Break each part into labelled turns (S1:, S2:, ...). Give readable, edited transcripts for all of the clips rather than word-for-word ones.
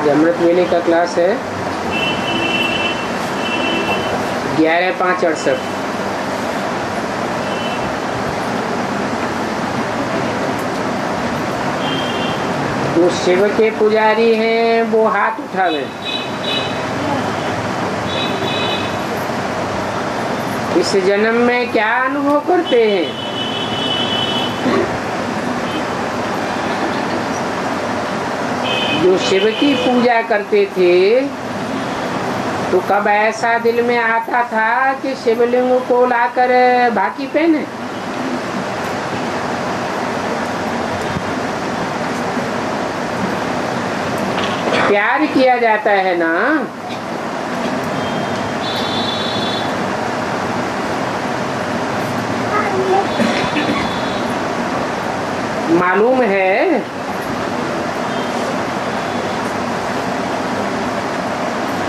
S1: आज अमृत वेले का क्लास है 11/5/68। जो शिव के पुजारी हैं वो हाथ उठावे। इस जन्म में क्या अनुभव करते हैं? जो शिव की पूजा करते थे तो कब ऐसा दिल में आता था कि शिवलिंग को लाकर बाकी पहने? प्यार किया जाता है ना, मालूम है?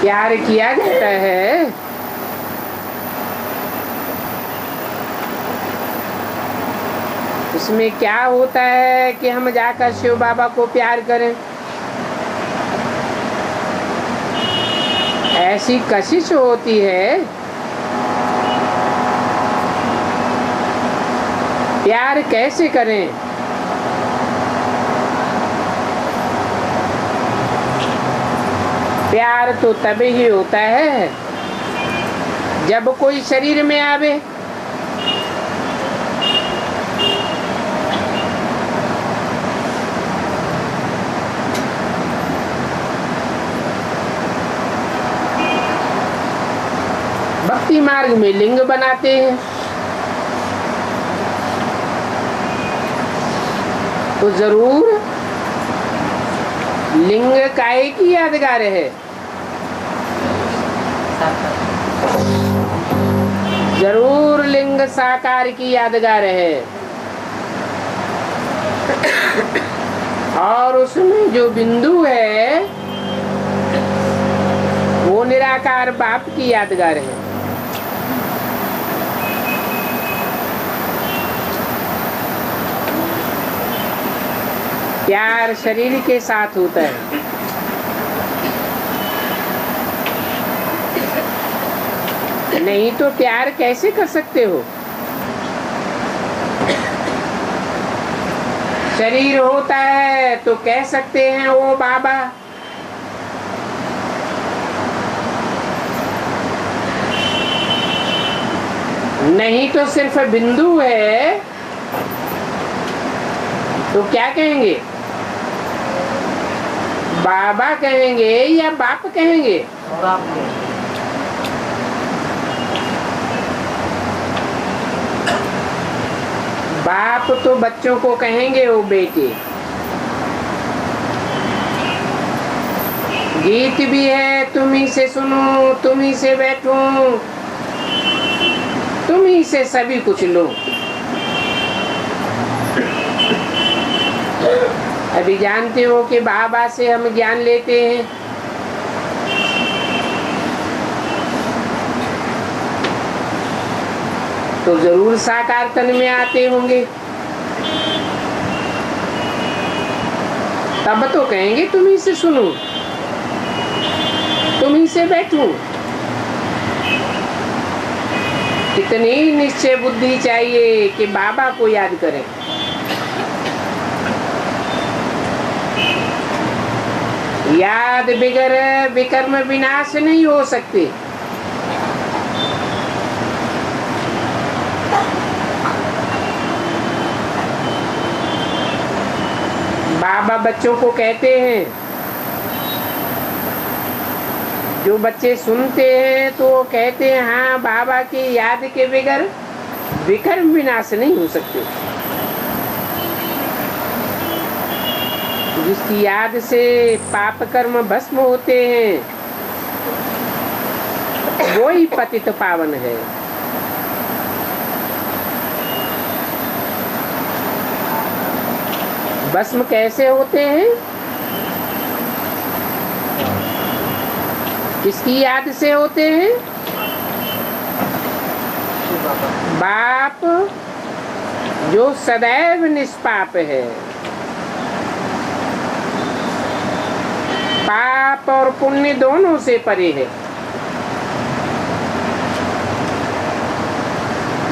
S1: प्यार किया जाता है। इसमें क्या होता है कि हम जाकर शिव बाबा को प्यार करें? ऐसी कशिश होती है। प्यार कैसे करें? प्यार तो तभी ही होता है जब कोई शरीर में आवे। भक्ति मार्ग में लिंग बनाते हैं तो जरूर लिंग काहे की यादगार है? जरूर लिंग साकार की यादगार है। और उसमें जो बिंदु है वो निराकार बाप की यादगार है। प्यार शरीर के साथ होता है। नहीं तो प्यार कैसे कर सकते हो? शरीर होता है तो कह सकते हैं ओ बाबा। नहीं तो सिर्फ बिंदु है तो क्या कहेंगे? बाबा कहेंगे या बाप कहेंगे? बाप तो बच्चों को कहेंगे ओ बेटे। गीत भी है तुम ही से सुनो, तुम ही से बैठो, तुम ही से सभी कुछ लो। अभी जानते हो कि बाबा से हम ज्ञान लेते हैं। तो जरूर साकार तन में आते होंगे। तब तो कहेंगे तुम ही से सुनो, तुम ही से बैठो। कितनी निश्चय बुद्धि चाहिए कि बाबा को याद करें। याद बिगर विकर्म विनाश नहीं हो सकते। बाबा बच्चों को कहते हैं, जो बच्चे सुनते हैं तो वो कहते हैं हाँ बाबा की याद के बगैर विकर्म विनाश नहीं हो सकते। जिसकी याद से पाप कर्म भस्म होते हैं वो ही पतित पावन है। भस्म कैसे होते हैं? किसकी याद से होते हैं? बाप जो सदैव निष्पाप है। पाप पाप और पुण्य दोनों से परे है।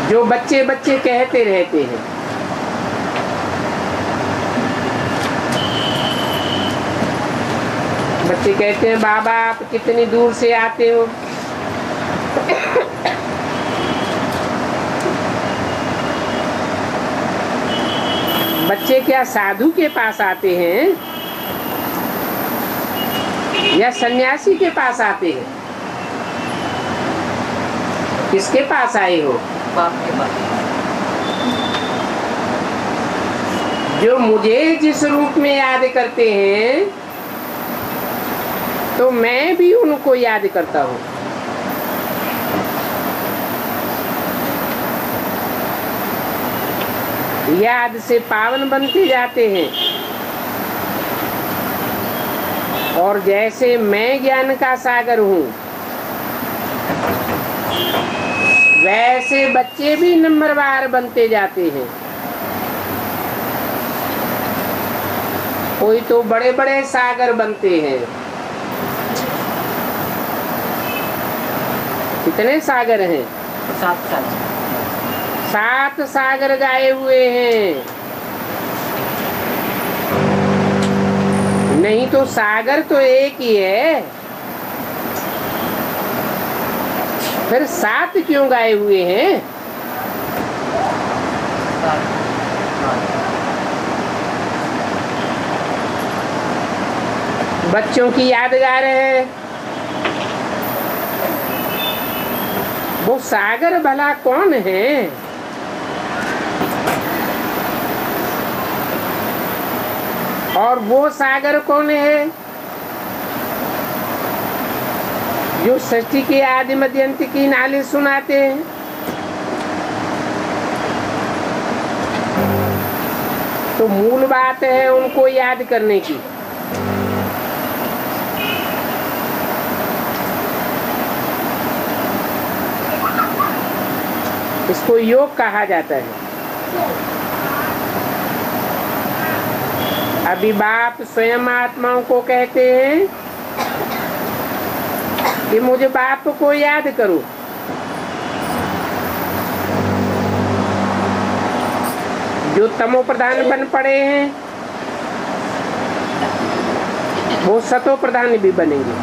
S1: जो बच्चे बच्चे कहते रहते हैं, बच्चे कहते हैं बाबा आप कितनी दूर से आते हो। बच्चे क्या साधु के पास आते हैं या सन्यासी के पास आते हैं? किसके पास आए हो?
S2: बाप के पास।
S1: जो मुझे जिस रूप में याद करते हैं तो मैं भी उनको याद करता हूँ। याद से पावन बनते जाते हैं। और जैसे मैं ज्ञान का सागर हूँ वैसे बच्चे भी नंबरवार बनते जाते हैं। कोई तो बड़े बड़े सागर बनते हैं। कितने सागर हैं? 7 सागर गाए हुए हैं। नहीं तो सागर तो एक ही है, फिर 7 क्यों गाए हुए हैं? बच्चों की यादगार है। वो सागर भला कौन है? और वो सागर कौन है जो सृष्टि के आदि मध्य अंत की नाले सुनाते हैं? तो मूल बात है उनको याद करने की। इसको योग कहा जाता है। अभी बाप स्वयं आत्माओं को कहते हैं कि मुझे बाप को याद करो। जो तमो प्रधान बन पड़े हैं वो सतो प्रधान भी बनेंगे।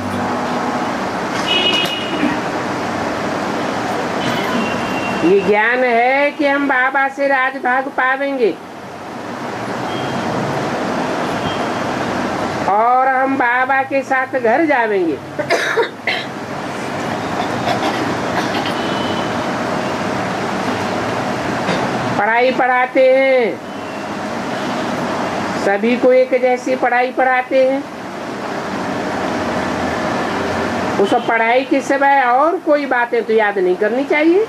S1: ये ज्ञान है कि हम बाबा से राजभाग पावेंगे और हम बाबा के साथ घर जावेंगे। पढ़ाई पढ़ाते हैं, सभी को एक जैसी पढ़ाई पढ़ाते हैं। उस पढ़ाई के सिवाय और कोई बातें तो याद नहीं करनी चाहिए।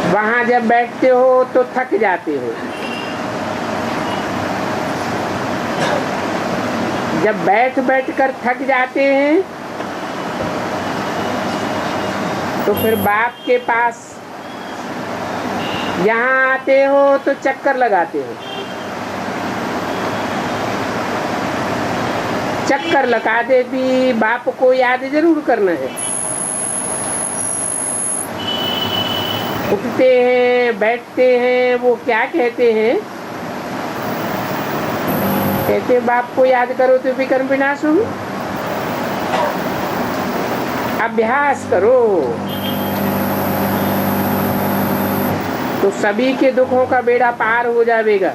S1: वहां जब बैठते हो तो थक जाते हो। जब बैठ कर थक जाते हैं तो फिर बाप के पास यहाँ आते हो तो चक्कर लगाते हो। चक्कर लगाते भी बाप को याद जरूर करना है। उठते हैं, बैठते हैं, वो क्या कहते हैं? कहते बाप को याद करो तो विकर्म विनाश हो। अभ्यास करो तो सभी के दुखों का बेड़ा पार हो जाएगा।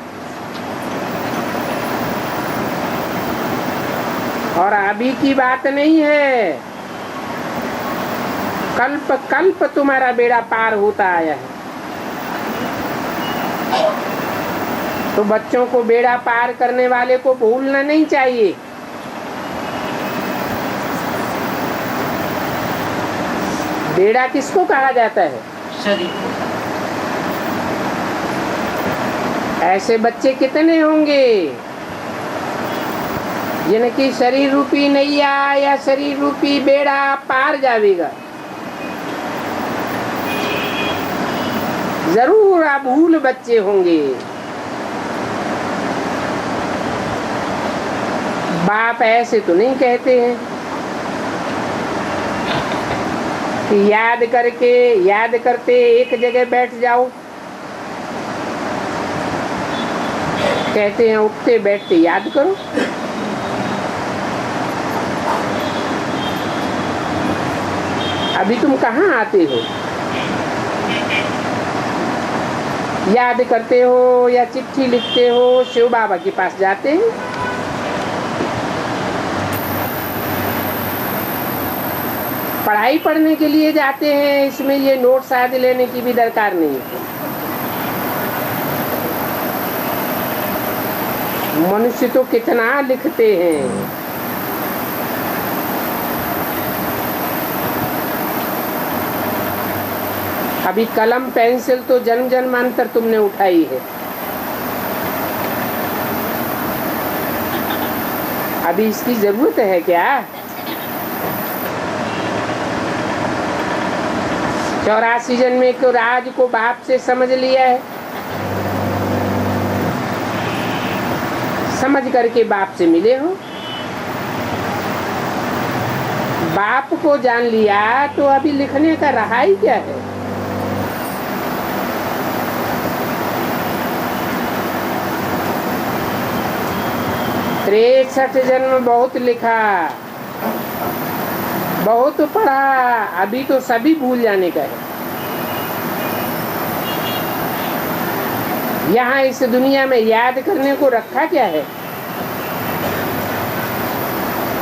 S1: और अभी की बात नहीं है, कल्प कल्प तुम्हारा बेड़ा पार होता आया है। तो बच्चों को बेड़ा पार करने वाले को भूलना नहीं चाहिए। बेड़ा किसको कहा जाता है?
S2: शरीर।
S1: ऐसे बच्चे कितने होंगे जिनकी शरीर रूपी नैया या शरीर रूपी बेड़ा पार जाएगा। जरूर अभूल बच्चे होंगे। बाप ऐसे तो नहीं कहते हैं कि याद करते एक जगह बैठ जाओ। कहते हैं उठते बैठते याद करो। अभी तुम कहाँ आते हो? याद करते हो या चिट्ठी लिखते हो, शिव बाबा के पास जाते हैं। पढ़ाई पढ़ने के लिए जाते हैं, इसमें ये नोट्स आदि लेने की भी दरकार नहीं है। मनुष्य तो कितना लिखते हैं। अभी कलम पेंसिल तो जन्म जन्मांतर तुमने उठाई है। अभी इसकी जरूरत है क्या? 84 जन्म को राज को बाप से समझ लिया है। समझ करके बाप से मिले हो। बाप को जान लिया तो अभी लिखने का रहा ही क्या है? तिरसठ जन्म बहुत लिखा, बहुत पढ़ा, अभी तो सभी भूल जाने का है। यहाँ इस दुनिया में याद करने को रखा क्या है?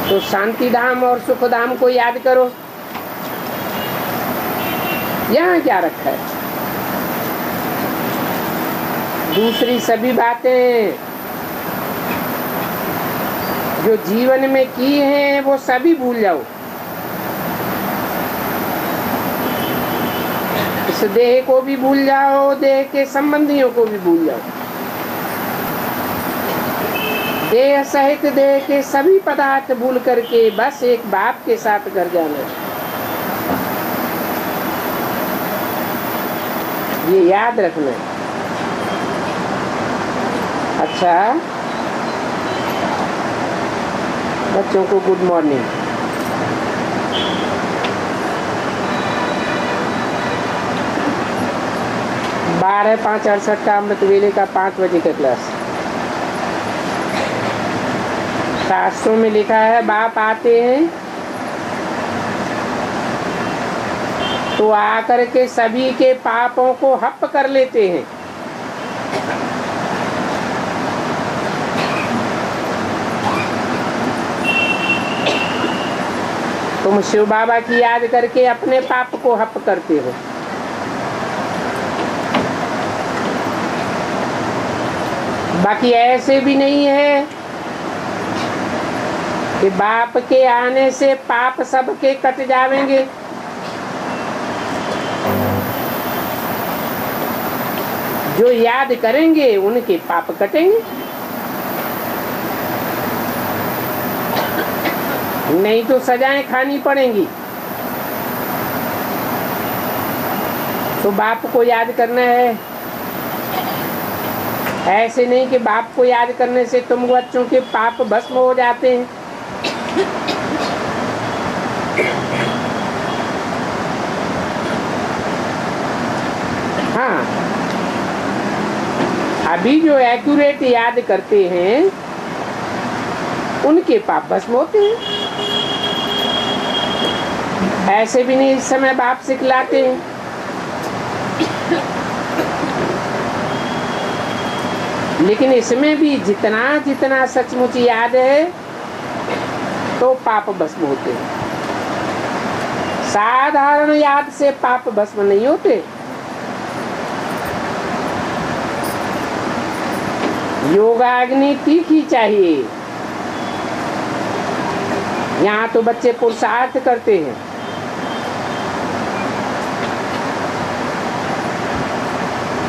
S1: तो शांति धाम और सुख धाम को याद करो। यहाँ क्या रखा है? दूसरी सभी बातें जो जीवन में की हैं वो सभी भूल जाओ। इस देह को भी भूल जाओ, देह के संबंधियों को भी भूल जाओ। देह सहित देह के सभी पदार्थ भूल करके बस एक बाप के साथ घर जाना। ये याद रखना। अच्छा बच्चों को गुड मॉर्निंग। बारह 5:68 का अमृत वेले का 5 बजे का क्लास। शास्त्रों में लिखा है बाप आते हैं तो आकर के सभी के पापों को हप कर लेते हैं। तुम शिव बाबा की याद करके अपने पाप को हप करते हो। बाकी ऐसे भी नहीं है कि बाप के आने से पाप सबके कट जावेंगे। जो याद करेंगे उनके पाप कटेंगे। नहीं तो सजाएं खानी पड़ेंगी। तो बाप को याद करना है। ऐसे नहीं कि बाप को याद करने से तुम बच्चों के पाप भस्म हो जाते हैं। हाँ, अभी जो एक्यूरेट याद करते हैं उनके पाप भस्म होते हैं। ऐसे भी नहीं इस समय बाप सिखलाते हैं। लेकिन इसमें भी जितना जितना सचमुच याद है तो पाप भस्म होते हैं। साधारण याद से पाप भस्म नहीं होते। योगाग्नि तीखी चाहिए। यहाँ तो बच्चे पुरुषार्थ करते हैं।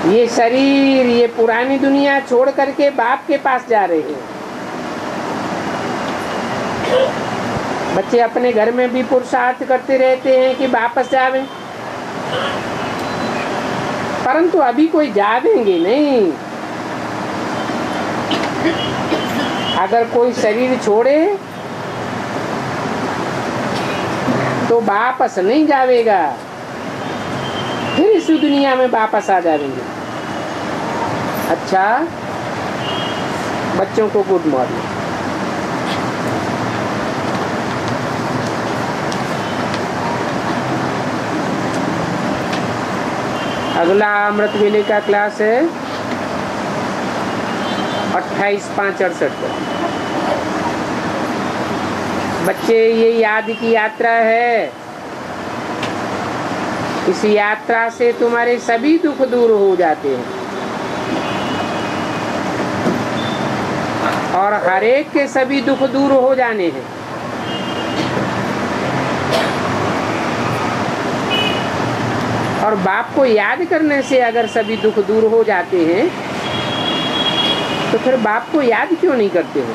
S1: ये शरीर, ये पुरानी दुनिया छोड़ करके बाप के पास जा रहे हैं। बच्चे अपने घर में भी पुरुषार्थ करते रहते हैं कि वापस जावें, परंतु अभी कोई जावेंगे नहीं। अगर कोई शरीर छोड़े तो वापस नहीं जावेगा, फिर इस दुनिया में वापस आ जाएंगे। अच्छा, बच्चों को गुड मॉर्निंग। अगला अमृत वेले का क्लास है 28/5/68। बच्चे, ये याद की यात्रा है। इस यात्रा से तुम्हारे सभी दुख दूर हो जाते हैं और हर एक के सभी दुख दूर हो जाने हैं। और बाप को याद करने से अगर सभी दुख दूर हो जाते हैं तो फिर बाप को याद क्यों नहीं करते हो?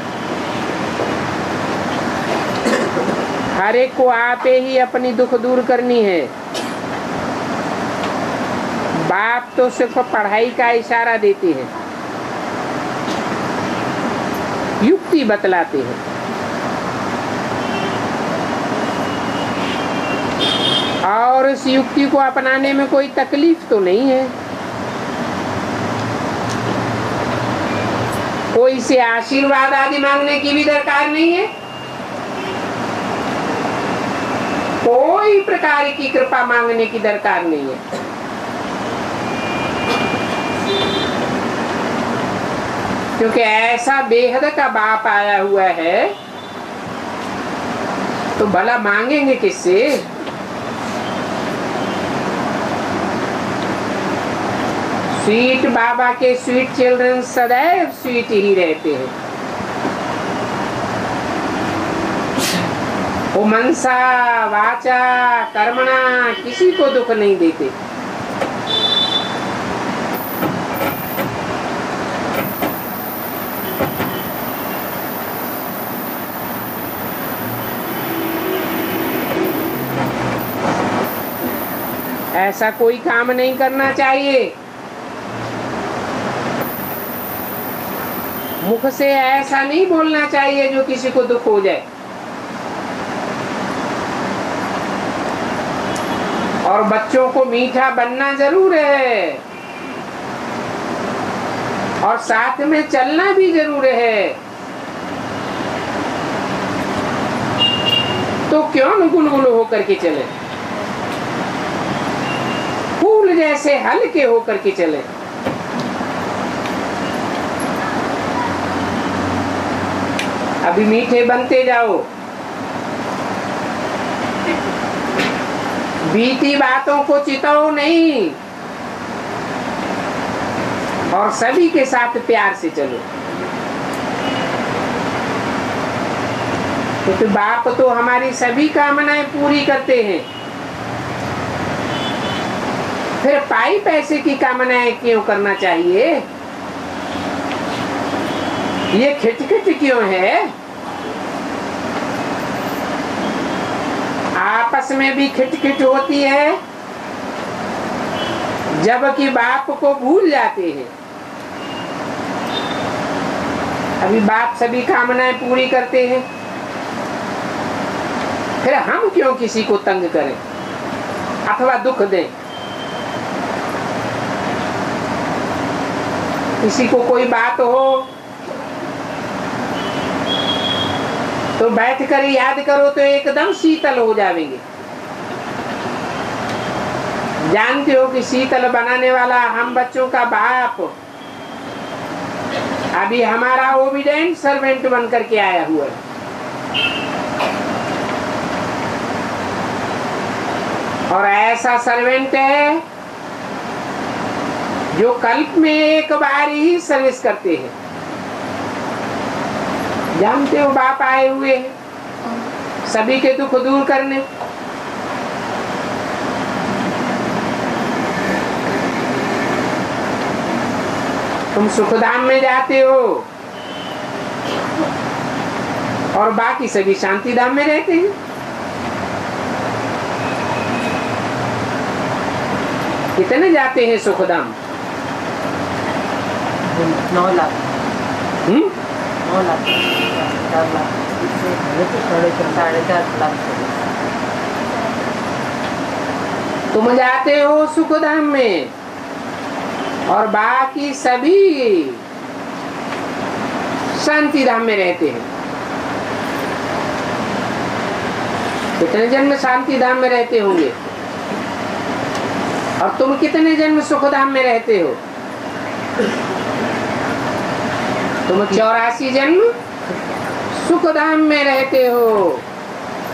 S1: हर एक को आपे ही अपनी दुख दूर करनी है। बाप तो सिर्फ पढ़ाई का इशारा देते हैं, युक्ति बतलाते हैं। और इस युक्ति को अपनाने में कोई तकलीफ तो नहीं है। कोई से आशीर्वाद आदि मांगने की भी दरकार नहीं है। कोई प्रकार की कृपा मांगने की दरकार नहीं है। क्योंकि ऐसा बेहद का बाप आया हुआ है तो भला मांगेंगे किससे? स्वीट बाबा के स्वीट चिल्ड्रन सदैव स्वीट ही रहते हैं। वो मनसा वाचा कर्मणा किसी को दुख नहीं देते। ऐसा कोई काम नहीं करना चाहिए। मुख से ऐसा नहीं बोलना चाहिए जो किसी को दुख हो जाए। और बच्चों को मीठा बनना जरूर है और साथ में चलना भी जरूर है। तो क्यों न गुलगुल होकर के चले, फूल जैसे हल्के होकर के चले। अभी मीठे बनते जाओ, बीती बातों को चिताओ नहीं और सभी के साथ प्यार से चलो। क्योंकि बाप तो हमारी सभी कामनाएं पूरी करते हैं। फिर पाई पैसे की कामनाएं क्यों करना चाहिए? ये खिटखिट क्यों है? आपस में भी खिटखिट होती है जबकि बाप को भूल जाते हैं। अभी बाप सभी कामनाएं पूरी करते हैं, फिर हम क्यों किसी को तंग करें अथवा दुख दें? किसी को कोई बात हो तो बैठकर याद करो तो एकदम शीतल हो जाएंगे। जानते हो कि शीतल बनाने वाला हम बच्चों का बाप अभी हमारा ओबीडेंट सर्वेंट बन करके आया हुआ है। और ऐसा सर्वेंट है जो कल्प में एक बार ही सर्विस करते हैं। जानते हो बाप आए हुए हैं सभी के दुख दूर करने। तुम सुखधाम में जाते हो और बाकी सभी शांति धाम में रहते हैं। कितने जाते हैं सुखधाम?
S2: 9 लाख। 9 लाख 4 लाख इससे 4.5 लाख।
S1: तुम जाते हो सुखधाम में और बाकी सभी शांति धाम में रहते हैं। कितने जन्म शांति धाम में रहते होंगे? और तुम कितने जन्म सुखधाम में रहते हो? तुम 84 जन्म सुखधाम में रहते हो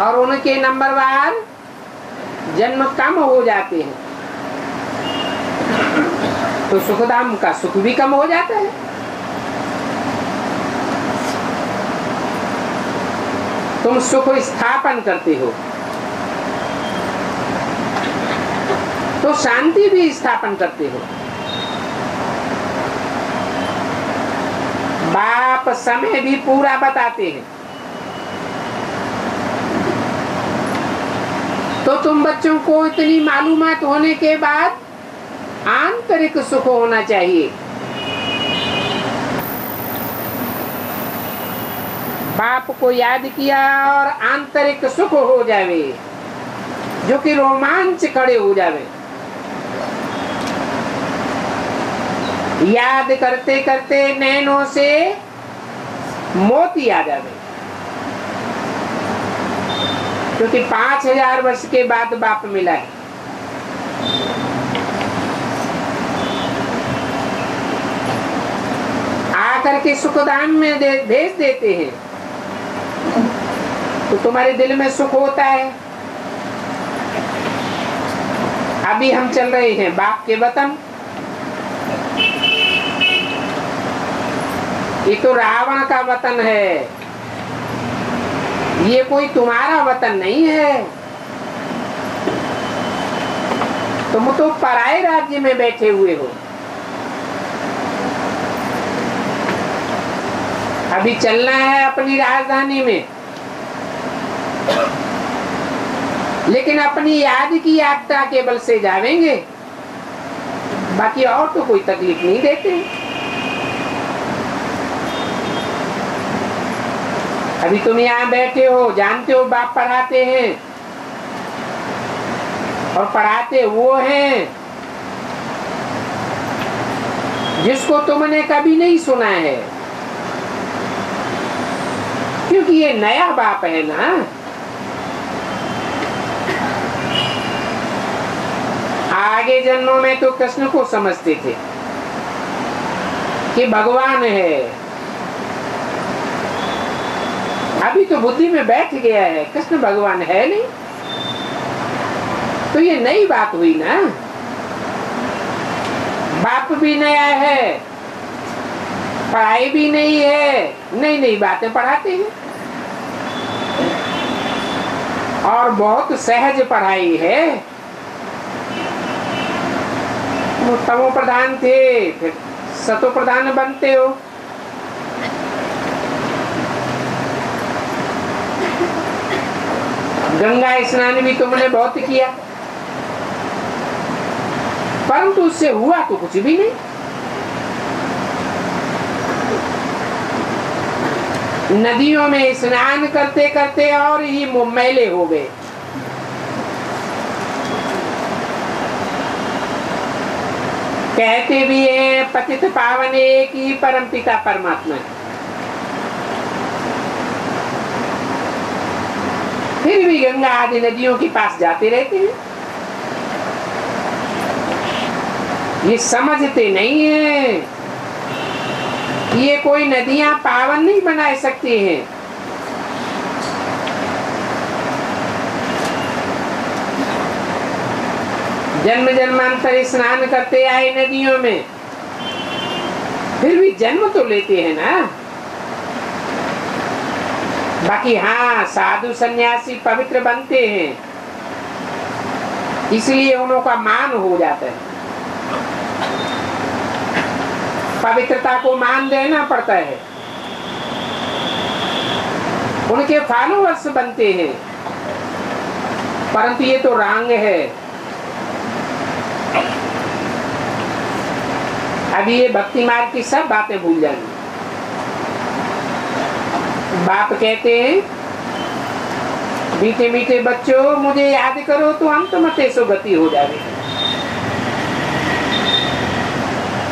S1: और उनके नंबरवार जन्म कम हो जाते हैं, तो सुखधाम का सुख भी कम हो जाता है। तुम सुख स्थापन करते हो तो शांति भी स्थापन करते हो। बाप समय भी पूरा बताते हैं, तो तुम बच्चों को इतनी मालूमात होने के बाद आंतरिक सुख होना चाहिए। बाप को याद किया और आंतरिक सुख हो जावे, जो कि रोमांच खड़े हो जावे। याद करते करते नैनों से मोती आ जावे, क्योंकि 5000 वर्ष के बाद बाप मिला है। आकर के सुखधाम में भेज देते हैं, तो तुम्हारे दिल में सुख होता है। अभी हम चल रहे हैं बाप के वतन। ये तो रावण का वतन है, ये कोई तुम्हारा वतन नहीं है। तुम तो पराये राज्य में बैठे हुए हो। अभी चलना है अपनी राजधानी में, लेकिन अपनी याद की यात्रा के बल से जावेंगे, बाकी और तो कोई तकलीफ नहीं देते। अभी तुम यहाँ बैठे हो, जानते हो बाप पढ़ाते हैं, और पढ़ाते वो हैं जिसको तुमने कभी नहीं सुना है, क्योंकि ये नया बाप है ना। आगे जन्मों में तो कृष्ण को समझते थे कि भगवान है, अभी तो बुद्धि में बैठ गया है कृष्ण भगवान है नहीं। तो ये नई बात हुई ना। बाप भी नया है, पढ़ाई भी नहीं है, नई नई बातें पढ़ाते हैं, और बहुत सहज पढ़ाई है। वो तमो प्रधान थे, फिर सतो प्रधान बनते हो। गंगा स्नान भी तुमने बहुत किया, परंतु उससे हुआ तो कुछ भी नहीं। नदियों में स्नान करते करते और ही मैले हो गए। कहते भी हैं पतित पावन एक ही परम पिता परमात्मा है, फिर भी गंगा आदि नदियों के पास जाते रहते हैं। ये समझते नहीं है, ये कोई नदियां पावन नहीं बना सकती हैं। जन्म जन्मांतर स्नान करते आए नदियों में, फिर भी जन्म तो लेते हैं ना। बाकी हाँ, साधु सन्यासी पवित्र बनते हैं, इसलिए उन्हों का मान हो जाता है। पवित्रता को मान देना पड़ता है, उनके फॉलोअर्स बनते हैं, परंतु ये तो रंग है। अभी ये भक्ति मार्ग की सब बातें भूल जाएंगे। बाप कहते हैं मीठे मीठे बच्चों मुझे याद करो तो अंत मते सो गति हो जाएगी।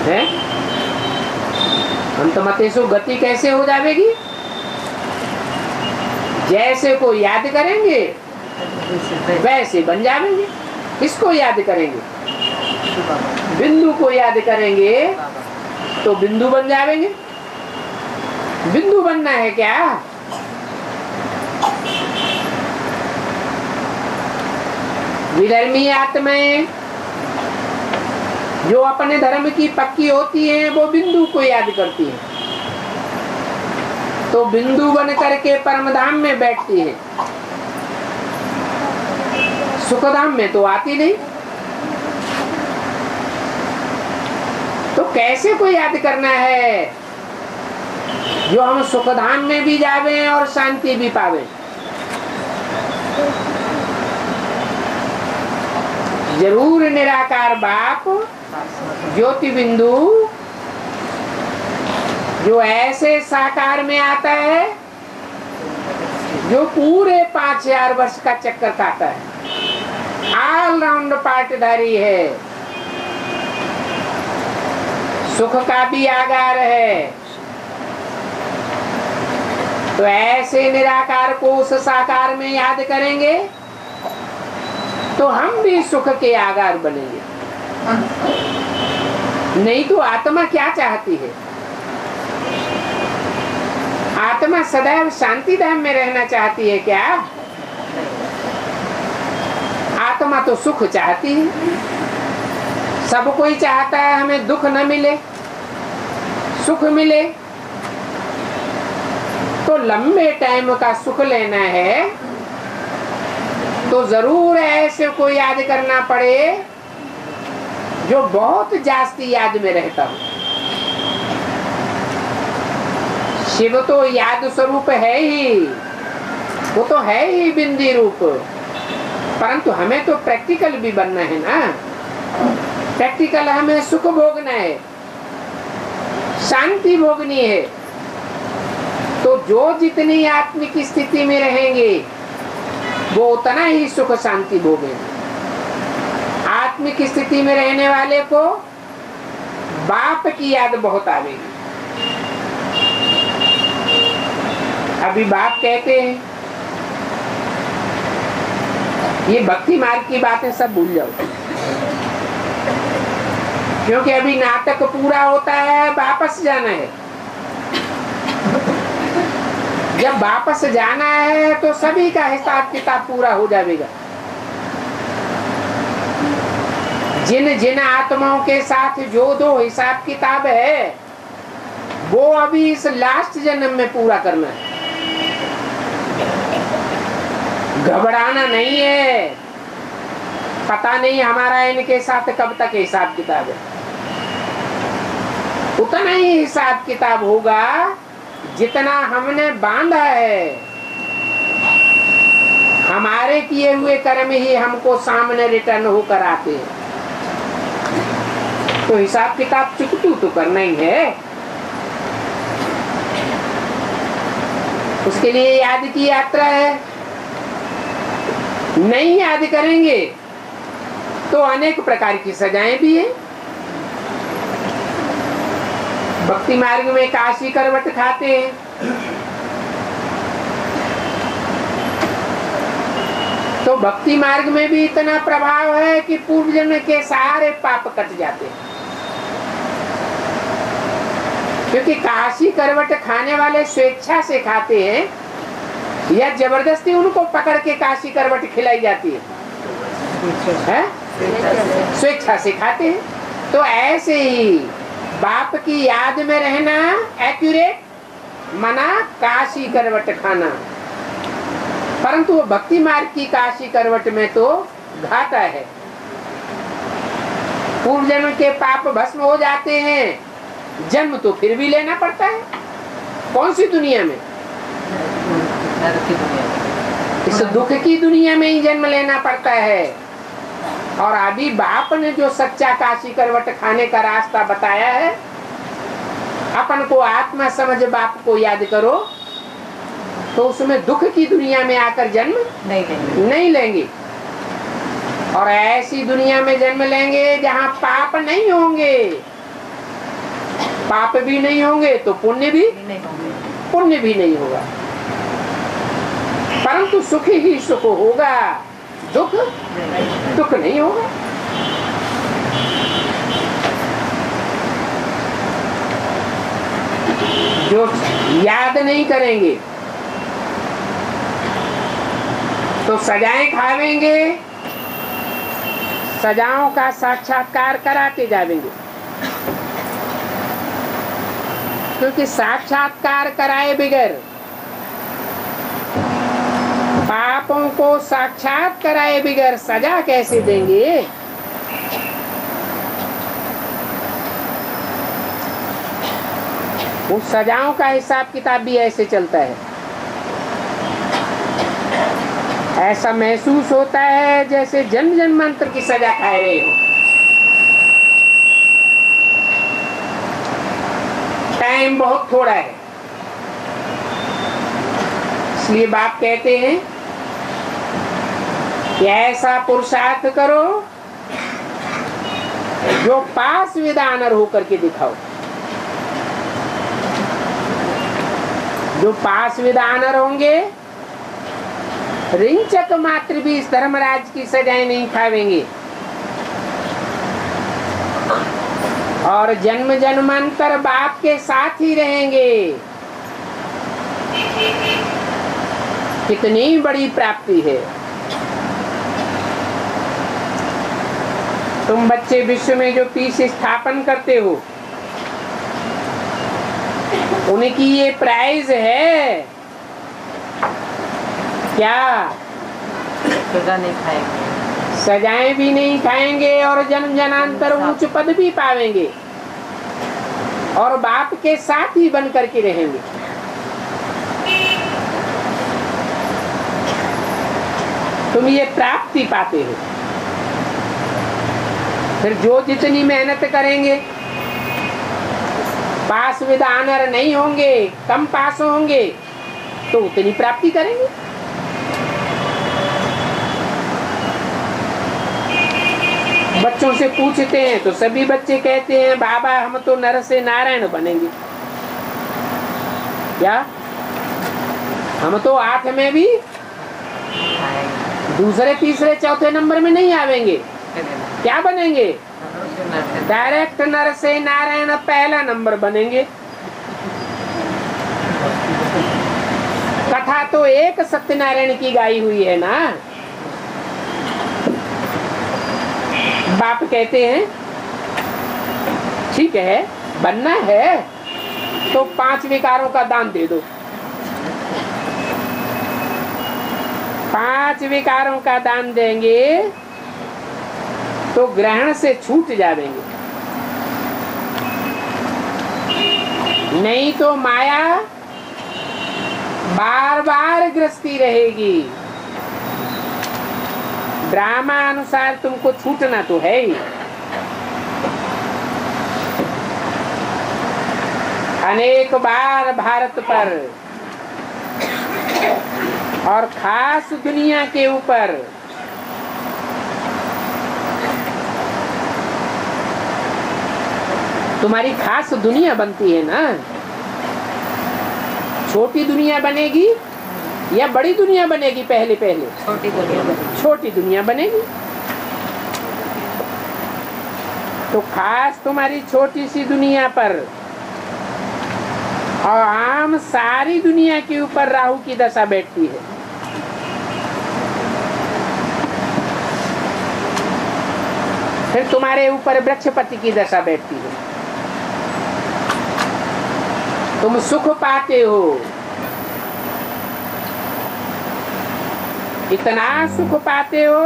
S1: है अंत मते सो गति कैसे हो जाएगी? जैसे को याद करेंगे वैसे बन जाएंगे। किसको याद करेंगे? बिंदु को याद करेंगे तो बिंदु बन जाएंगे। बिंदु बनना है क्या? विधर्मी आत्माएं जो अपने धर्म की पक्की होती हैं वो बिंदु को याद करती हैं, तो बिंदु बन करके परमधाम में बैठती है। सुखधाम में तो आती नहीं। तो कैसे को याद करना है जो हम सुखधाम में भी जावे और शांति भी पावे? जरूर निराकार बाप ज्योति बिंदु जो ऐसे साकार में आता है जो पूरे 5000 वर्ष का चक्कर काटा है, ऑलराउंड पार्टधारी है, सुख का भी आगार है। तो ऐसे निराकार को उस साकार में याद करेंगे तो हम भी सुख के आगार बनेंगे। नहीं तो आत्मा क्या चाहती है? आत्मा सदैव शांति धाम में रहना चाहती है क्या? आत्मा तो सुख चाहती है। सब कोई चाहता है हमें दुख न मिले, सुख मिले। तो लंबे टाइम का सुख लेना है तो जरूर ऐसे को याद करना पड़े जो बहुत जास्ती याद में रहता हो। शिव तो याद स्वरूप है ही, वो तो है ही बिंदी रूप, परंतु हमें तो प्रैक्टिकल भी बनना है ना। प्रैक्टिकल हमें सुख भोगना है, शांति भोगनी है। तो जो जितनी आत्मिक स्थिति में रहेंगे वो उतना ही सुख शांति भोगेंगे। आत्मिक स्थिति में रहने वाले को बाप की याद बहुत आवेगी। अभी बाप कहते हैं ये भक्ति मार्ग की बातें सब भूल जाओ, क्योंकि अभी नाटक पूरा होता है, वापस जाना है। जब वापस जाना है तो सभी का हिसाब किताब पूरा हो जाएगा। जिन जिन आत्माओं के साथ जो दो हिसाब किताब है वो अभी इस लास्ट जन्म में पूरा करना है। घबराना नहीं है। पता नहीं हमारा इनके साथ कब तक हिसाब किताब है। उतना ही हिसाब किताब होगा जितना हमने बांधा है। हमारे किए हुए कर्म ही हमको सामने रिटर्न होकर आते हैं। तो हिसाब किताब चुकतू तो करना ही है। उसके लिए याद की यात्रा है। नहीं याद करेंगे तो अनेक प्रकार की सजाएं भी हैं। भक्ति मार्ग में काशी करवट खाते हैं, तो भक्ति मार्ग में भी इतना प्रभाव है कि पूर्व जन्म के सारे पाप कट जाते हैं। क्योंकि काशी करवट खाने वाले स्वेच्छा से खाते हैं या जबरदस्ती उनको पकड़ के काशी करवट खिलाई जाती है? स्वेच्छा से खाते हैं। तो ऐसे ही बाप की याद में रहना एक्यूरेट मना काशी करवट खाना। परंतु वो भक्ति मार्ग की काशी करवट में तो घाटा है। पूर्व जन्म के पाप भस्म हो जाते हैं, जन्म तो फिर भी लेना पड़ता है। कौन सी दुनिया में? इस दुख की दुनिया में ही जन्म लेना पड़ता है। और अभी बाप ने जो सच्चा काशी करवट खाने का रास्ता बताया है, अपन को आत्मा समझ बाप को याद करो, तो उसमें दुख की दुनिया में आकर जन्म नहीं लेंगे। और ऐसी दुनिया में जन्म लेंगे जहाँ पाप नहीं होंगे। पाप भी नहीं होंगे तो पुण्य भी नहीं होगा, परंतु सुख ही सुख होगा, दुख नहीं होगा। जो याद नहीं करेंगे तो सजाएं खावेंगे, सजाओं का साक्षात्कार कराते जाएंगे, क्योंकि साक्षात्कार कराए बगैर, पापों को साक्षात कराए बगैर सजा कैसे देंगे? उस सजाओं का हिसाब किताब भी ऐसे चलता है। ऐसा महसूस होता है जैसे जन्म जन्मांतर की सजा खा रहे हो। टाइम बहुत थोड़ा है, इसलिए बाप कहते हैं कि ऐसा पुरुषार्थ करो जो पास विदानर होकर के दिखाओ। जो पास विदानर होंगे, रिंचक मात्र भी इस धर्मराज की सजाएं नहीं खावेंगे, और जन्म जन्मांतर बाप के साथ ही रहेंगे। कितनी बड़ी प्राप्ति है। तुम बच्चे विश्व में जो पीस स्थापन करते हो, उनकी ये प्राइज है क्या?
S2: सजा नहीं खाएंगे,
S1: सजाएं भी नहीं खाएंगे, और जन्म जन्मांतर उच्च पद भी पावेंगे, और बाप के साथ ही बन करके रहेंगे। तुम ये प्राप्ति पाते हो। फिर जो जितनी मेहनत करेंगे, पास विद ऑनर नहीं होंगे, कम पास होंगे, तो उतनी प्राप्ति करेंगे। बच्चों से पूछते हैं तो सभी बच्चे कहते हैं बाबा हम तो नर से नारायण बनेंगे। क्या? हम तो 8 में भी दूसरे तीसरे चौथे नंबर में नहीं आवेंगे। क्या बनेंगे? डायरेक्ट नर से नारायण पहला नंबर बनेंगे। कथा तो एक सत्यनारायण की गाई हुई है ना। बाप कहते हैं ठीक है, बनना है तो 5 विकारों का दान दे दो। 5 विकारों का दान देंगे तो ग्रहण से छूट जाएंगे, नहीं तो माया बार बार ग्रस्ती रहेगी। ड्रामा अनुसार तुमको छूटना तो है ही। अनेक बार भारत पर और खास दुनिया के ऊपर तुम्हारी खास दुनिया बनती है ना। छोटी दुनिया बनेगी या बड़ी दुनिया बनेगी? पहले छोटी दुनिया बनेगी। तो खास तुम्हारी छोटी सी दुनिया पर और आम सारी दुनिया के ऊपर राहु की दशा बैठती है। फिर तुम्हारे ऊपर वृक्षपति की दशा बैठती है। तुम सुख पाते हो, इतना सुख पाते हो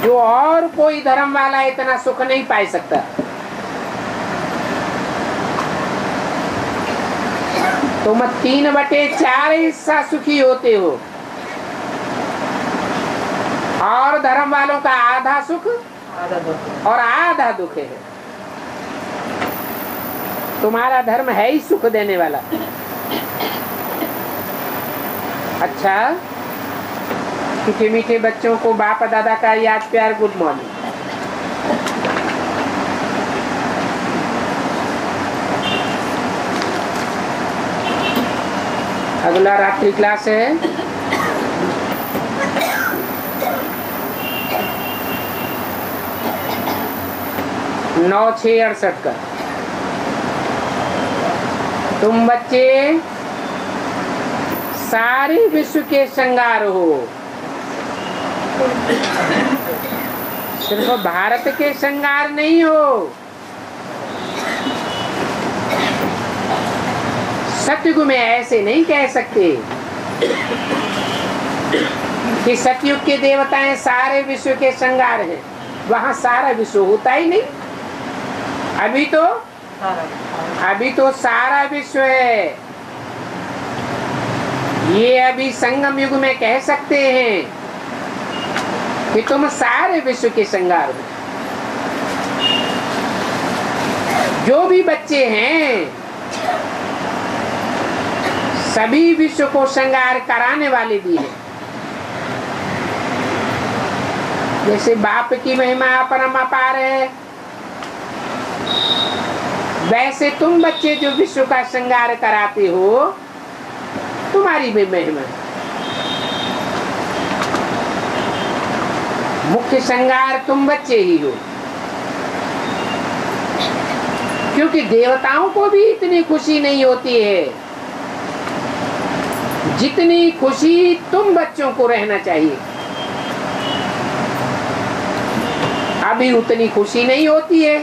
S1: जो और कोई धर्म वाला इतना सुख नहीं पा सकता। तुम 3/4 हिस्सा सुखी होते हो और धर्म वालों का आधा सुख
S2: आधा दुख।
S1: और आधा दुख है। तुम्हारा धर्म है ही सुख देने वाला। अच्छा, मीठे मीठे बच्चों को बाप दादा का याद प्यार गुड मॉर्निंग। अगला रात्रि क्लास है 9/6/68 का। तुम बच्चे सारे विश्व के श्रृंगार हो, सिर्फ भारत के श्रृंगार नहीं हो। सतयुग में ऐसे नहीं कह सकते कि सतयुग के देवताएं सारे विश्व के श्रृंगार हैं। वहां सारा विश्व होता ही नहीं। अभी तो सारा विश्व है। ये अभी संगम युग में कह सकते हैं कि तुम सारे विश्व के श्रृंगार हो। जो भी बच्चे हैं सभी विश्व को श्रृंगार कराने वाले भी हैं। जैसे बाप की महिमा अपरम अपार है, वैसे तुम बच्चे जो विश्व का श्रृंगार कराते हो, तुम्हारी भी महिमा है। मुख्य श्रृंगार तुम बच्चे ही हो, क्योंकि देवताओं को भी इतनी खुशी नहीं होती है जितनी खुशी तुम बच्चों को रहना चाहिए। अभी उतनी खुशी नहीं होती है।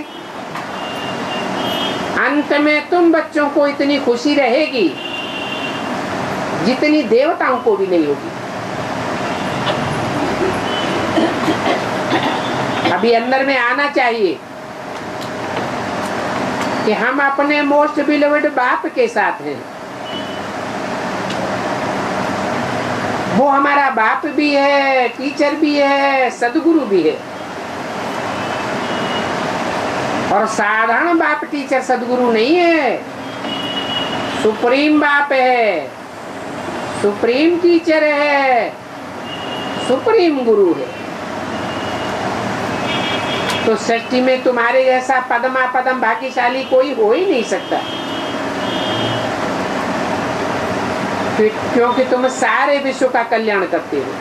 S1: अंत में तुम बच्चों को इतनी खुशी रहेगी जितनी देवताओं को भी नहीं होगी। अभी अंदर में आना चाहिए कि हम अपने मोस्ट बिलोवेड बाप के साथ हैं। वो हमारा बाप भी है, टीचर भी है, सदगुरु भी है। और साधारण बाप टीचर सदगुरु नहीं है, सुप्रीम बाप है, सुप्रीम टीचर है, सुप्रीम गुरु है। तो सृष्टि में तुम्हारे जैसा पदमा पदम भाग्यशाली कोई हो ही नहीं सकता, क्योंकि तुम सारे विश्व का कल्याण करते हो।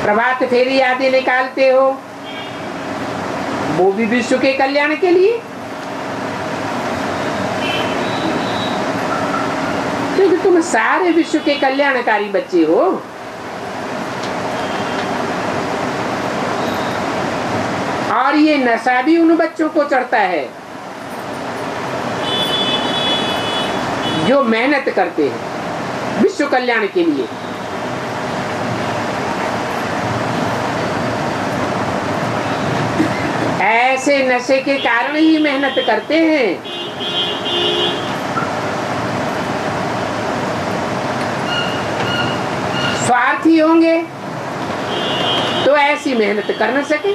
S1: प्रभात फेरी आदि निकालते हो, वो भी विश्व के कल्याण के लिए, क्योंकि तुम सारे विश्व के कल्याणकारी बच्चे हो। और ये नशा भी उन बच्चों को चढ़ता है जो मेहनत करते हैं विश्व कल्याण के लिए। ऐसे नशे के कारण ही मेहनत करते हैं। स्वार्थी होंगे तो ऐसी मेहनत कर न सके।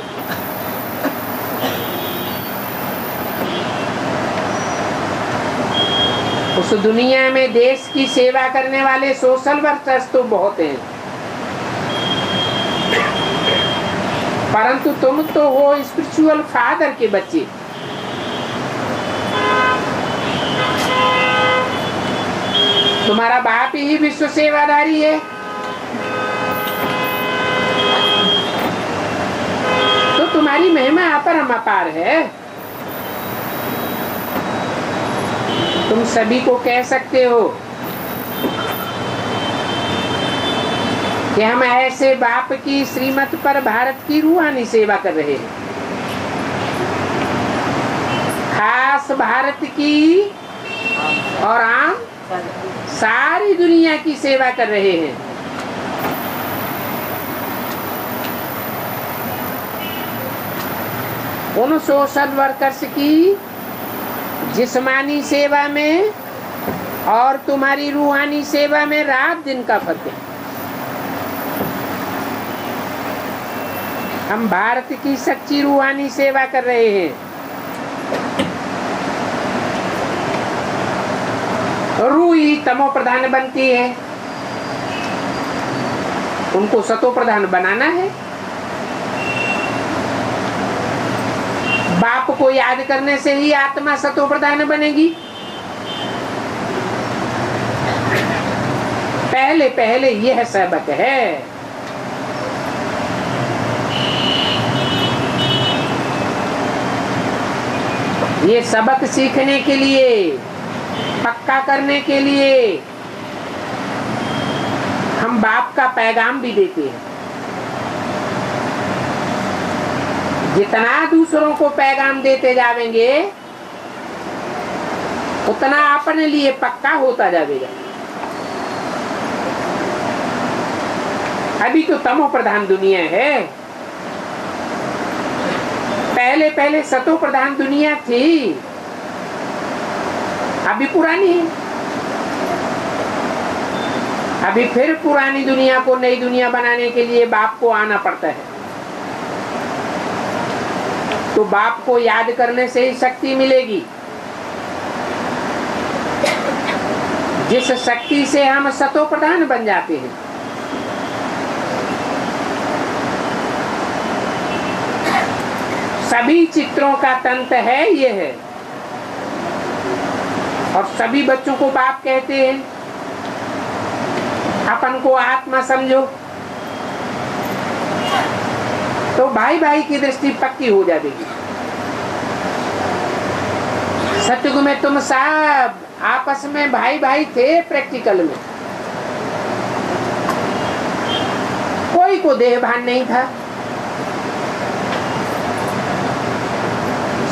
S1: उस दुनिया में देश की सेवा करने वाले सोशल वर्कर्स तो बहुत हैं, परंतु तुम तो हो स्पिरिचुअल फादर के बच्चे। तुम्हारा बाप ही विश्व सेवाधारी है, तो तुम्हारी महिमा अपरम अपार है। तुम सभी को कह सकते हो कि हम ऐसे बाप की श्रीमत पर भारत की रूहानी सेवा कर रहे हैं, खास भारत की और आम सारी दुनिया की सेवा कर रहे हैं। उन सोशल वर्कर्स की जिस्मानी सेवा में और तुम्हारी रूहानी सेवा में रात दिन का फर्क है। हम भारत की सच्ची रूहानी सेवा कर रहे हैं। रूह ही तमो प्रधान बनती है, उनको सतो प्रधान बनाना है। बाप को याद करने से ही आत्मा सतो प्रधान बनेगी। पहले पहले यह सबक है। ये सबक सीखने के लिए, पक्का करने के लिए हम बाप का पैगाम भी देते हैं। जितना दूसरों को पैगाम देते जाएंगे उतना अपने लिए पक्का होता जाएगा। अभी तो तमो प्रधान दुनिया है, पहले पहले सतो प्रधान दुनिया थी, अभी पुरानी है। अभी फिर पुरानी दुनिया को नई दुनिया बनाने के लिए बाप को आना पड़ता है। तो बाप को याद करने से ही शक्ति मिलेगी। जिस शक्ति से हम सतो प्रधान बन जाते हैं। सभी चित्रों का तंत्र है ये है। और सभी बच्चों को बाप कहते हैं अपन को आत्मा समझो। तो भाई भाई की दृष्टि पक्की हो जाएगी। सतयुग में तुम सब आपस में भाई भाई थे। प्रैक्टिकल में कोई को देह भान नहीं था।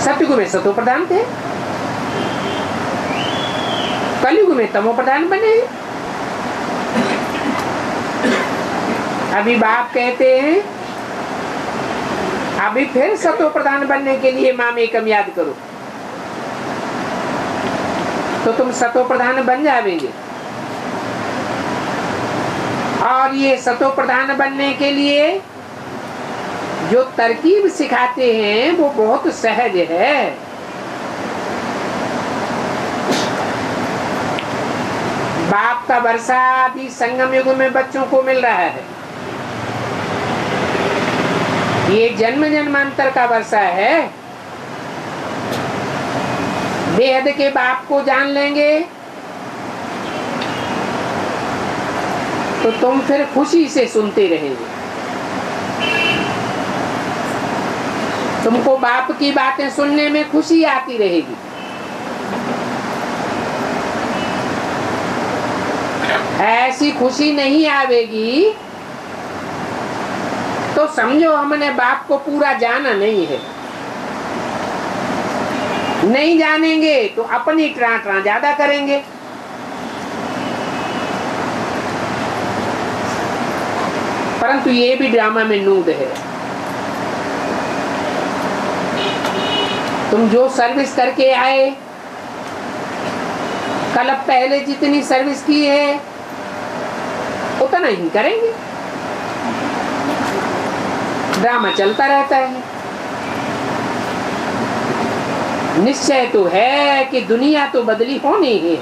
S1: सतयुग में सतो प्रधान थे, कलयुग में तमो प्रधान बने। अभी बाप कहते हैं अभी फिर सतो प्रधान बनने के लिए माम एकम याद करो, तो तुम सतो प्रधान बन जाओगे। और ये सतो प्रधान बनने के लिए जो तरकीब सिखाते हैं वो बहुत सहज है। बाप का वर्षा अभी संगम युग में बच्चों को मिल रहा है। ये जन्म जन्मांतर का वर्षा है। बेहद के बाप को जान लेंगे तो तुम फिर खुशी से सुनते रहेंगे। तुमको बाप की बातें सुनने में खुशी आती रहेगी। ऐसी खुशी नहीं आवेगी तो समझो हमने बाप को पूरा जाना नहीं है। नहीं जानेंगे तो अपनी ट्रा ज्यादा करेंगे। परंतु ये भी ड्रामा में नूद है। तुम जो सर्विस करके आए, कल पहले जितनी सर्विस की है उतना ही करेंगे। ड्रामा चलता रहता है। निश्चय तो है कि दुनिया तो बदली होनी ही है।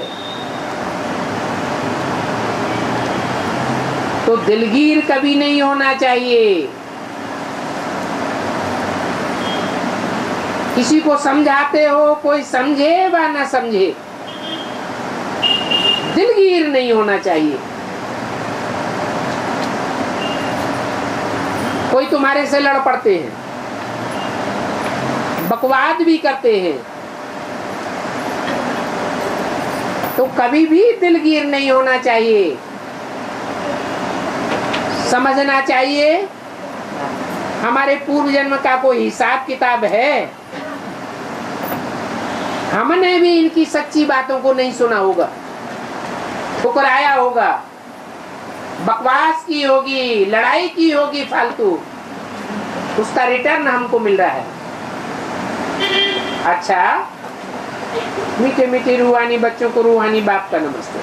S1: तो दिलगीर कभी नहीं होना चाहिए। किसी को समझाते हो, कोई समझे व ना समझे, दिलगीर नहीं होना चाहिए। कोई तुम्हारे से लड़ पड़ते हैं, बकवाद भी करते हैं, तो कभी भी दिलगीर नहीं होना चाहिए। समझना चाहिए हमारे पूर्व जन्म का कोई हिसाब किताब है। हमने भी इनकी सच्ची बातों को नहीं सुना होगा, ठुकराया होगा, बकवास की होगी, लड़ाई की होगी फालतू, उसका रिटर्न हमको मिल रहा है। अच्छा, मीठे मीठे रूहानी बच्चों को रूहानी बाप का नमस्ते।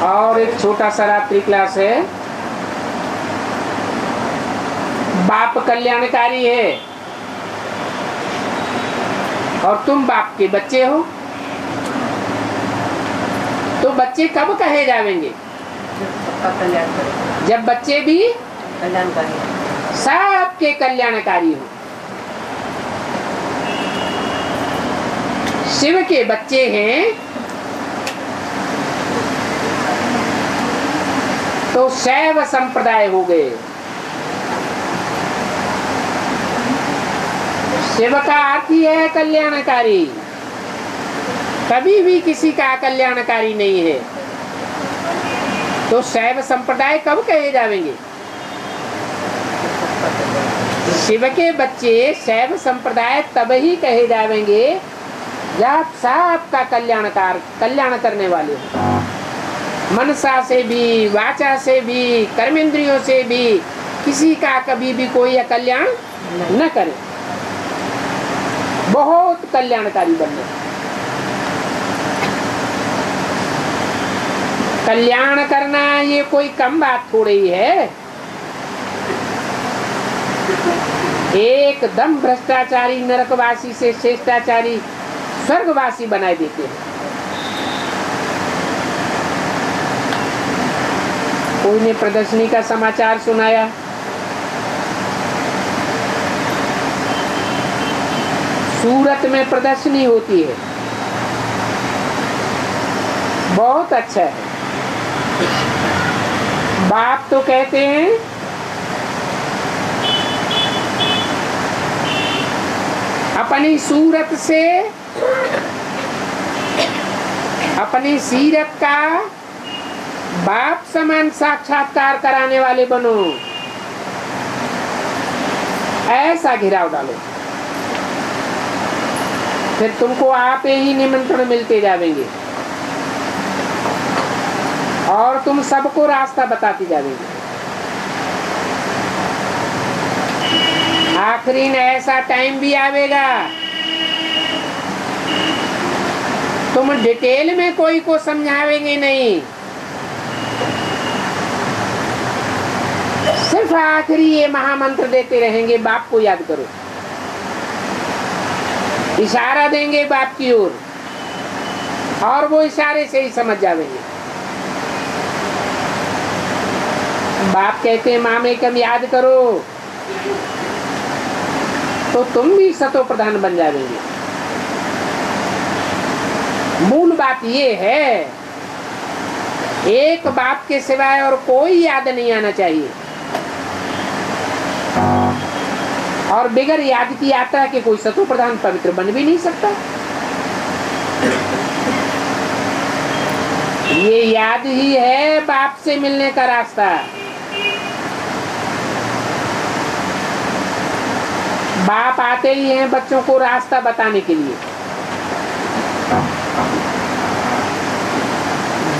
S1: और और एक छोटा सा रात्रि क्लास है। बाप कल्याणकारी है और तुम बाप के बच्चे हो, तो बच्चे कब कहे जावेंगे? जब बच्चे भी
S2: कल्याणकारी,
S1: सबके कल्याणकारी हो। शिव के बच्चे हैं तो शैव संप्रदाय हो गए। शिव का अर्थ ही है कल्याणकारी, कभी भी किसी का कल्याणकारी नहीं है। तो शैव संप्रदाय कब कहे जाएंगे? शिव के बच्चे शैव संप्रदाय तब ही कहे जाएंगे जब सबका कल्याण करने वाले हो। मनसा से भी, वाचा से भी, कर्मेंद्रियों से भी किसी का कभी भी कोई कल्याण न करे। बहुत कल्याणकारी बनना। कल्याण करना ये कोई कम बात थोड़ी है। एकदम भ्रष्टाचारी नरकवासी से श्रेष्ठाचारी स्वर्गवासी बनाए देते हैं। कोई ने प्रदर्शनी का समाचार सुनाया, सूरत में प्रदर्शनी होती है, बहुत अच्छा है। बाप तो कहते हैं अपनी सूरत से अपनी सीरत का बाप समान साक्षात्कार कराने वाले बनो, ऐसा घिराव डालो, फिर तुमको आप ही निमंत्रण मिलते जाएंगे और तुम सबको रास्ता बताती जाएंगे। आखिरी में ऐसा टाइम भी आवेगा तुम डिटेल में कोई को समझावेंगे नहीं, सिर्फ आखिरी ये महामंत्र देते रहेंगे, बाप को याद करो। इशारा देंगे बाप की ओर और वो इशारे से ही समझ जाएंगे। बाप कहते हैं मामे कम याद करो, तो तुम भी सतो प्रधान बन जाएंगे। मूल बात ये है, एक बाप के सिवाय और कोई याद नहीं आना चाहिए, और बिगर याद की यात्रा के कोई सतो प्रधान पवित्र बन भी नहीं सकता। ये याद ही है बाप से मिलने का रास्ता। बाप आते ही हैं बच्चों को रास्ता बताने के लिए।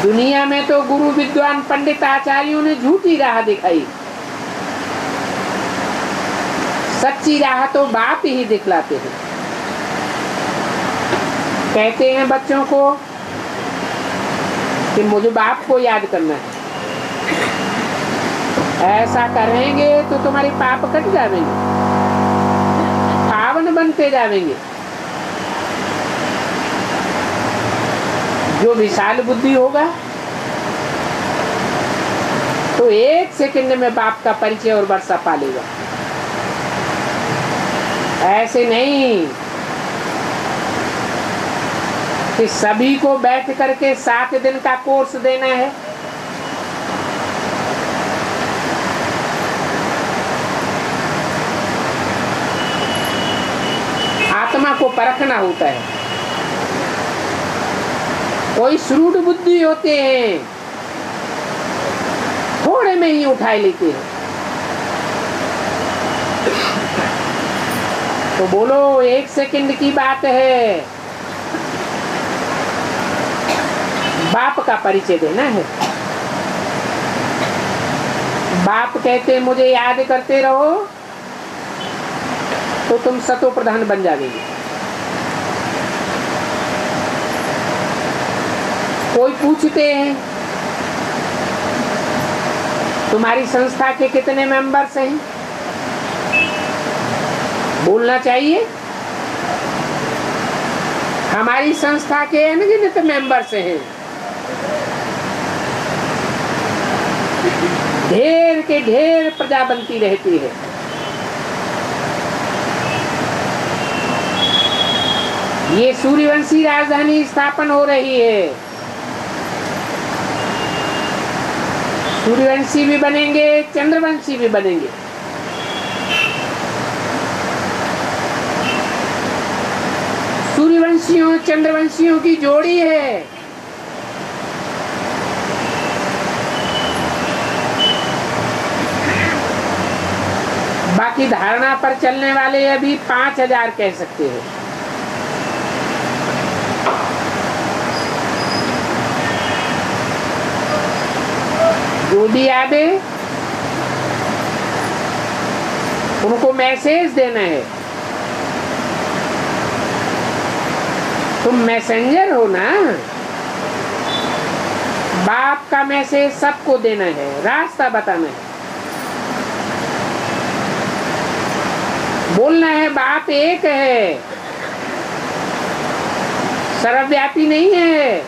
S1: दुनिया में तो गुरु विद्वान पंडित आचार्यों ने झूठी राह दिखाई, सच्ची राह तो बाप ही दिखलाते हैं। कहते हैं बच्चों को कि मुझे बाप को याद करना है, ऐसा करेंगे तो तुम्हारे पाप कट जाएंगे, पावन बनते जाएंगे। जो विशाल बुद्धि होगा तो एक सेकंड में बाप का परिचय और वर्षा पा लेगा। ऐसे नहीं कि सभी को बैठ करके 7 दिन का कोर्स देना है। आत्मा को परखना होता है। कोई श्रूड बुद्धि होते हैं, थोड़े में ही उठाए लेते हैं। तो बोलो 1 सेकंड की बात है, बाप का परिचय देना है। बाप कहते मुझे याद करते रहो तो तुम सतो प्रधान बन जाओगे। कोई पूछते हैं तुम्हारी संस्था के कितने मेंबर्स हैं? बोलना चाहिए। हमारी संस्था के अनगिनत मेंबर्स हैं, ढेर के ढेर प्रजा बनती रहती है। ये सूर्यवंशी राजधानी स्थापन हो रही है। सूर्यवंशी भी बनेंगे, चंद्रवंशी भी बनेंगे। सूर्यवंशियों चंद्रवंशियों की जोड़ी है। बाकी धारणा पर चलने वाले अभी 5000 कह सकते हैं। जो भी आवे उनको मैसेज देना है। तुम मैसेंजर हो ना, बाप का मैसेज सबको देना है, रास्ता बताना है, बोलना है बाप एक है, सर्वव्यापी नहीं है,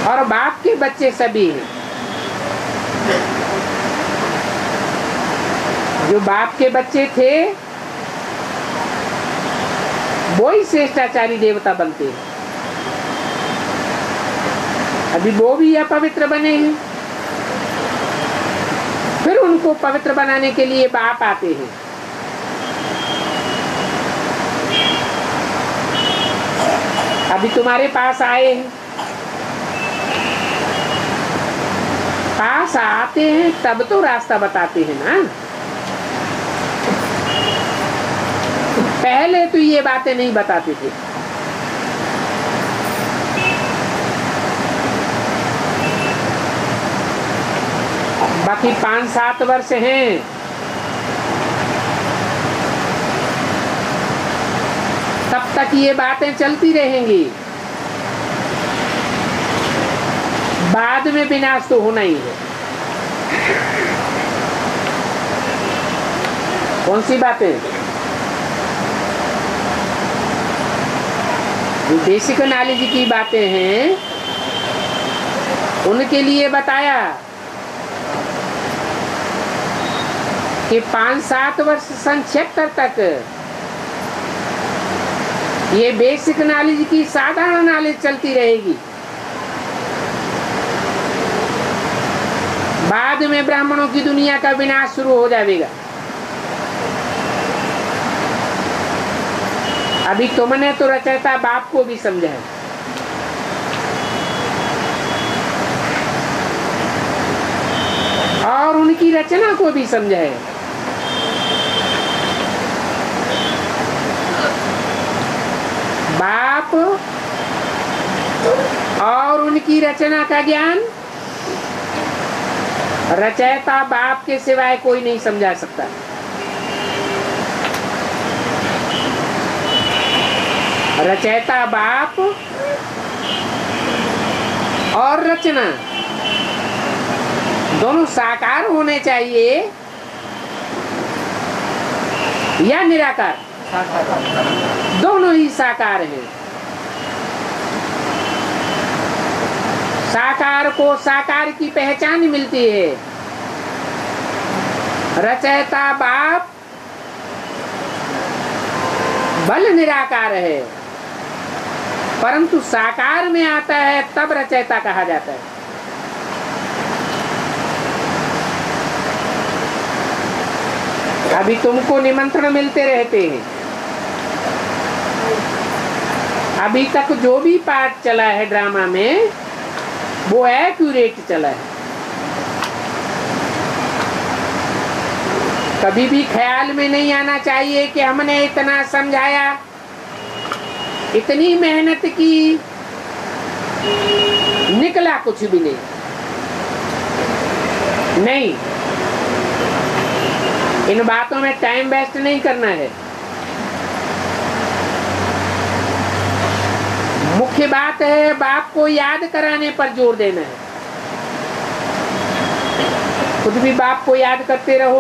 S1: और बाप के बच्चे सभी हैं। जो बाप के बच्चे थे वो ही श्रेष्ठाचारी देवता बनते हैं। अभी वो भी अपवित्र बने हैं, फिर उनको पवित्र बनाने के लिए बाप आते हैं। अभी तुम्हारे पास आए हैं, पास आते हैं तब तो रास्ता बताते हैं ना। पहले तो ये बातें नहीं बताते थे। बाकी 5-7 वर्ष हैं, तब तक ये बातें चलती रहेंगी। बाद में विनाश तो होना ही है। कौन सी बातें? जो बेसिक नॉलेज की बातें हैं उनके लिए बताया कि 5-7 वर्ष सन 76 तक ये बेसिक नॉलेज की साधारण नॉलेज चलती रहेगी। बाद में ब्राह्मणों की दुनिया का विनाश शुरू हो जाएगा। अभी तुमने तो रचयिता बाप को भी समझा है, और उनकी रचना को भी समझा है। बाप और उनकी रचना का ज्ञान रचयिता बाप के सिवाय कोई नहीं समझा सकता। रचयिता बाप और रचना दोनों साकार होने चाहिए या निराकार? दोनों ही साकार हैं। साकार को साकार की पहचान मिलती है। रचयिता बाप बल निराकार है, परंतु साकार में आता है तब रचयिता कहा जाता है। अभी तुमको निमंत्रण मिलते रहते हैं। अभी तक जो भी पार्ट चला है ड्रामा में वो एक्यूरेट चला है। कभी भी ख्याल में नहीं आना चाहिए कि हमने इतना समझाया, इतनी मेहनत की, निकला कुछ भी नहीं। नहीं, इन बातों में टाइम वेस्ट नहीं करना है। मुख्य बात है बाप को याद कराने पर जोर देना है। खुद भी बाप को याद करते रहो।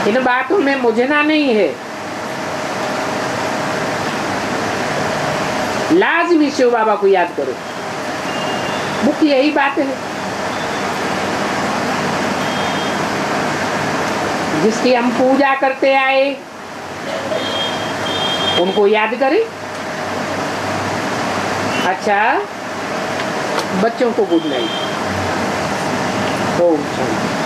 S1: इन बातों में मुझना नहीं है। लाजमी शिव बाबा को याद करो, मुख्य यही बात है। जिसकी हम पूजा करते आए उनको याद करें। अच्छा, बच्चों को गुड नाइट। ओम शांति।